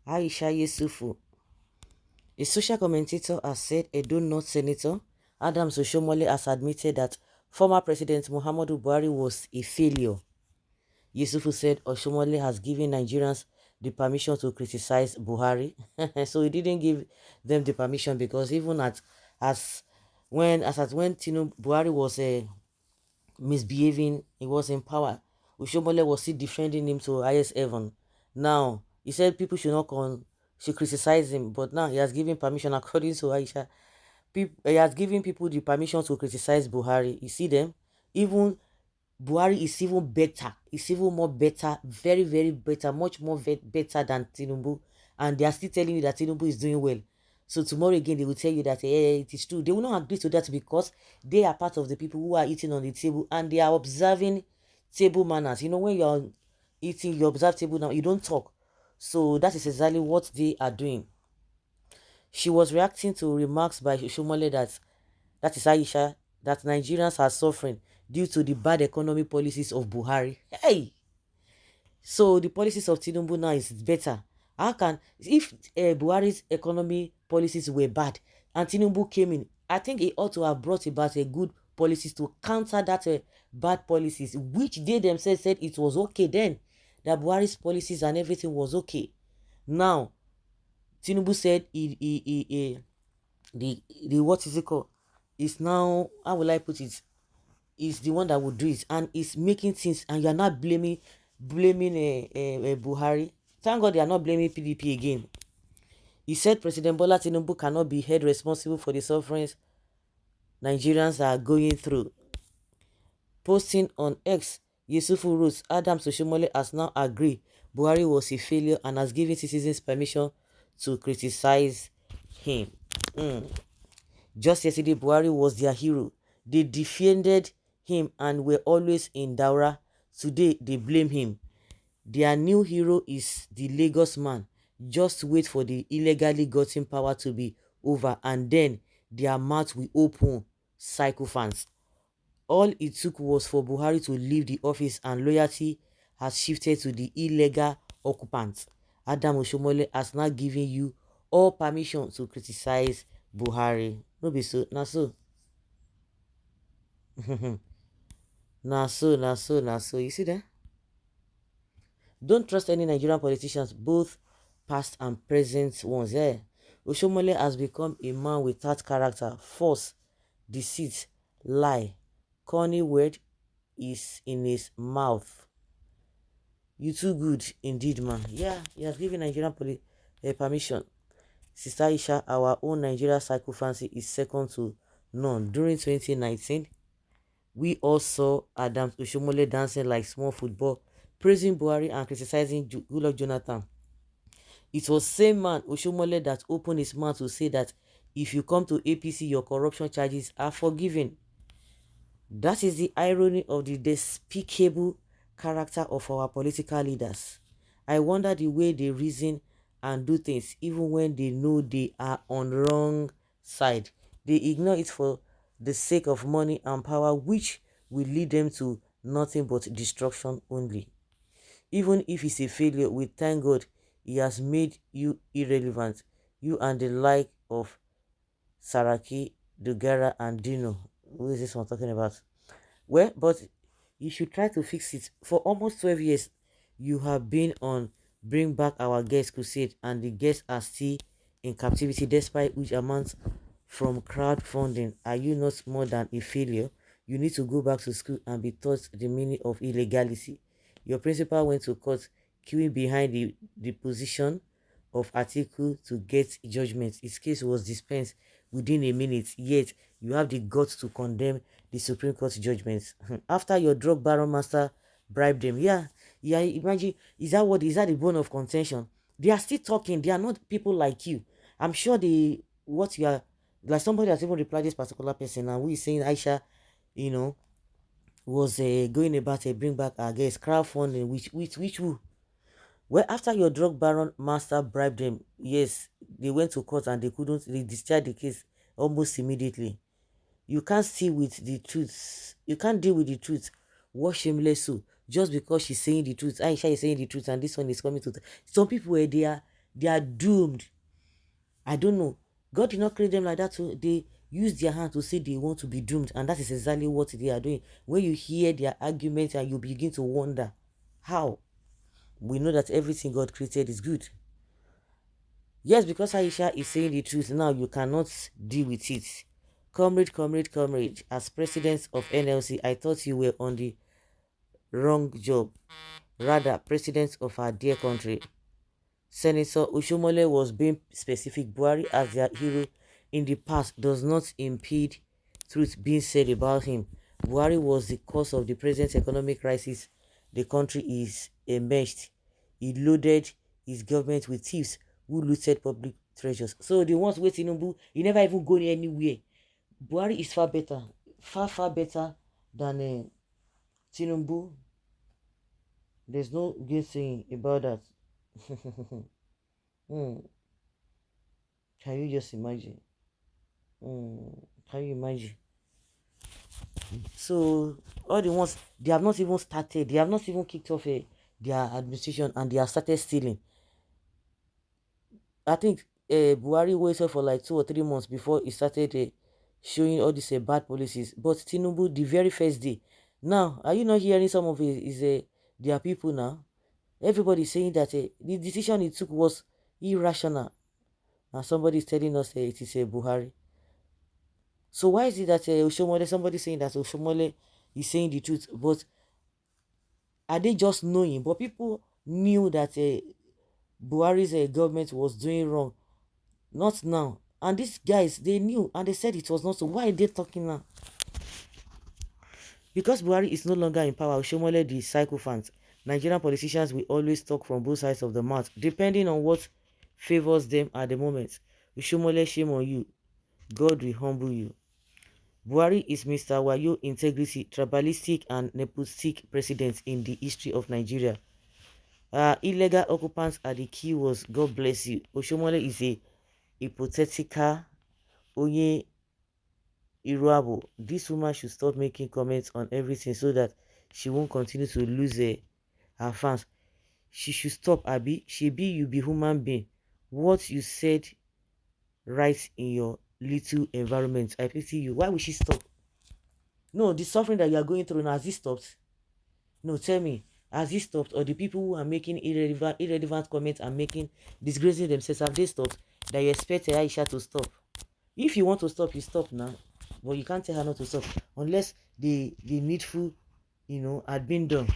Aisha Yesufu, a social commentator, has said Edo North Senator Adams Oshiomole has admitted that former President Muhammadu Buhari was a failure. Yusufu said Oshiomole has given Nigerians the permission to criticize Buhari. So he didn't give them the permission because even as when Buhari was misbehaving, he was in power. Oshiomole was still defending him to highest heaven. Now he said people should criticize him, but now he has given permission according to Aisha. He has given people the permission to criticize Buhari. You see them, even Buhari is even better. It's even more better, very, very better, much more better than Tinubu. And they are still telling you that Tinubu is doing well. So tomorrow again, they will tell you that it is true. They will not agree to that because they are part of the people who are eating on the table and they are observing table manners. You know, when you're eating, you observe table now, you don't talk. So that is exactly what they are doing. She was reacting to remarks by Shomole that is Aisha, that Nigerians are suffering due to the bad economy policies of Buhari. Hey! So the policies of Tinubu now is better. How can, if Buhari's economy policies were bad and Tinubu came in, I think he ought to have brought about a good policies to counter that bad policies, which they themselves said it was okay then, that Buhari's policies and everything was okay. Now, Tinubu said the what is it called? Is now, how will I put it? Is the one that will do it and is making things, and you are not blaming Buhari. Thank God they are not blaming PDP again. He said President Bola Tinubu cannot be held responsible for the sufferings Nigerians are going through. Posting on X, Yusufu wrote, Adams Oshiomole has now agreed Buhari was a failure and has given citizens permission to criticize him. Just yesterday, Buhari was their hero. They defended him and were always in Daura. Today, they blame him. Their new hero is the Lagos man. Just wait for the illegally gotten power to be over and then their mouth will open, psychophants. All it took was for Buhari to leave the office and loyalty has shifted to the illegal occupants. Adam Oshiomole has now given you all permission to criticize Buhari. No be so, na so. na so. You see that? Don't trust any Nigerian politicians, both past and present ones. Yeah. Oshiomole has become a man without character, force, deceit, lie. Corny word is in his mouth. You too good indeed, man. Yeah, he has given Nigerian permission. Sister Aisha, our own Nigeria cycle fancy is second to none. During 2019, we all saw Adams Oshiomole dancing like small football, praising Buhari and criticizing Goodluck Jonathan. It was same man, Oshiomole, that opened his mouth to say that if you come to APC, your corruption charges are forgiven. That is the irony of the despicable character of our political leaders. I wonder the way they reason and do things even when they know they are on the wrong side. They ignore it for the sake of money and power, which will lead them to nothing but destruction only. Even if it's a failure, we thank God he has made you irrelevant. You and the like of Saraki, Dugara, and Dino. Who is this one talking about? Well, but you should try to fix it. For almost 12 years, you have been on Bring Back Our Guests crusade, and the guests are still in captivity despite huge amounts from crowdfunding. Are you not more than a failure? You need to go back to school and be taught the meaning of illegality. Your principal went to court, queuing behind the position of article to get judgment. His case was dispensed within a minute, yet you have the guts to condemn the Supreme Court judgments. After your drug baron master bribed them. Yeah, imagine, is that the bone of contention? They are still talking. They are not people like you. I'm sure what you are, like somebody has even replied this particular person now who is saying Aisha, was going about a bring back against crowdfunding, which who? Well, after your drug baron master bribed them, yes, they went to court and they discharged the case almost immediately. You can't see with the truth. You can't deal with the truth. What shameless so just because she's saying the truth. Aisha is saying the truth and this one is coming to some people where they They are doomed. I don't know. God did not create them like that. So they use their hand to say they want to be doomed. And that is exactly what they are doing. When you hear their arguments and you begin to wonder, how? We know that everything God created is good. Yes, because Aisha is saying the truth now, you cannot deal with it. Comrade, as president of NLC, I thought you were on the wrong job. Rather, president of our dear country. Senator Oshiomole was being specific. Buhari as their hero in the past does not impede truth being said about him. Buhari was the cause of the present economic crisis the country is enmeshed. He loaded his government with thieves who looted public treasures. So the ones with Tinubu, he never even go anywhere. Buhari is far better, far better than Tinubu. There's no good thing about that. Hmm. Can you just imagine? Can you imagine? So all the ones, they have not even started, they have not even kicked off their administration, and they have started stealing. I think Buhari waited for like 2 or 3 months before he started showing all these bad policies. But Tinubu, the very first day. Now, are you not hearing some of their people now? Everybody saying that the decision he took was irrational. And somebody is telling us it is Buhari. So why is it that Oshiomole, somebody saying that Oshiomole is saying the truth, but are they just knowing? But people knew that Buhari's government was doing wrong, not now. And these guys, they knew and they said it was not so. Why are they talking now? Because Buhari is no longer in power, Oshiomole the sycophant. Nigerian politicians will always talk from both sides of the mouth, depending on what favors them at the moment. Oshiomole, shame on you. God will humble you. Buhari is Mr. Wayo integrity, tribalistic and nepotistic president in the history of Nigeria. Illegal occupants are the key words. God bless you. Oshiomole is a hypothetical Onye Iruabo. This woman should stop making comments on everything so that she won't continue to lose her fans. She should stop, Abi. She be you be human being. What you said right in your little environment. I pity you. Why would she stop? No, the suffering that you are going through now, has it stopped? No, tell me, has it stopped? Or the people who are making irrelevant comments and making disgracing themselves, have they stopped? That you expect Aisha to stop? If you want to stop, you stop now. But you can't tell her not to stop unless the needful, had been done.